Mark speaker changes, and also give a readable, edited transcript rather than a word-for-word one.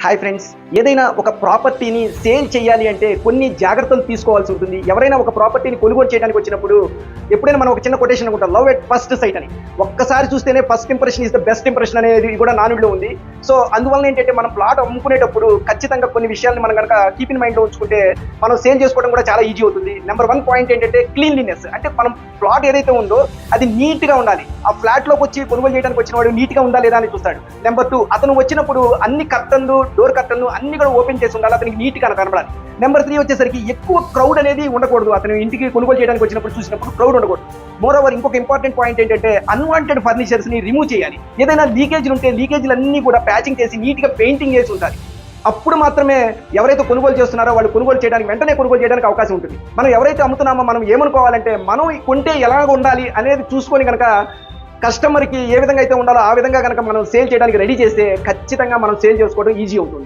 Speaker 1: Hi friends, ఏదైనా ఒక ప్రాపర్టీని సేల్ చేయాలి అంటే కొన్ని జాగ్రత్తలు తీసుకోవాల్సి ఉంటుంది. ఎవరైనా ఒక ప్రాపర్టీని కొనుగోలు చేయడానికి వచ్చినప్పుడు ఎప్పుడైనా మనం ఒక చిన్న కొటేషన్ అనుకుంటాం, లవ్ ఎట్ ఫస్ట్ సైట్ అని. ఒక్కసారి చూస్తేనే first impression is the best impression అనేది కూడా నానుడిలో ఉంది. సో అందువల్ల ఏంటంటే మనం ప్లాట్ అమ్ముకునేటప్పుడు ఖచ్చితంగా కొన్ని విషయాలను మనం కనుక కీప్ ఇన్ మైండ్లో ఉంచుకుంటే మనం సేల్ చేసుకోవడం కూడా చాలా ఈజీ అవుతుంది. నెంబర్ 1 పాయింట్ ఏంటంటే క్లీన్లీనెస్. అంటే మనం ప్లాట్ ఏదైతే ఉందో అది నీట్గా ఉండాలి. ఆ ఫ్లాట్లోకి వచ్చి కొనుగోలు చేయడానికి వచ్చిన వాడు నీట్గా ఉందా లేదా అని చూస్తాడు. నెంబర్ 2, అతను వచ్చినప్పుడు అన్ని కర్టన్లు, డోర్ కర్టన్లు అన్ని కూడా ఓపెన్ చేసి ఉండాలి, అతనికి నీట్గా కనబడాలి. నెంబర్ 3 వచ్చేసరికి ఎక్కువ క్రౌడ్ అనేది ఉండకూడదు. అతను ఇంటికి కొనుగోలు చేయడానికి వచ్చినప్పుడు చూసినప్పుడు క్రౌడ్ ఉండకూడదు. మోర్ ఓవర్ ఇంకొక ఇంపార్టెంట్ పాయింట్ ఏంటంటే అన్వాంటెడ్ ఫర్నిచర్స్ ని రిమూవ్ చేయాలి. ఏదైనా లీకేజీలు ఉంటే లీకేజీలు అన్ని కూడా ప్యాచింగ్ చేసి నీట్గా పెయింటింగ్ చేసి ఉండాలి. అప్పుడు మాత్రమే ఎవరైతే కొనుగోలు చేస్తున్నారో వాళ్ళు కొనుగోలు చేయడానికి, వెంటనే కొనుగోలు చేయడానికి అవకాశం ఉంటుంది. మనం ఎవరైతే అమ్ముతున్నామో మనం ఏమనుకోవాలంటే మనం కొంటే ఎలాగ ఉండాలి అనేది చూసుకొని కనుక కస్టమర్కి ఏ విధంగా అయితే ఉండాలో ఆ విధంగా కనుక మనం సేల్ చేయడానికి రెడీ చేస్తే ఖచ్చితంగా మనం సేల్ చేసుకోవడం ఈజీ అవుతుంది.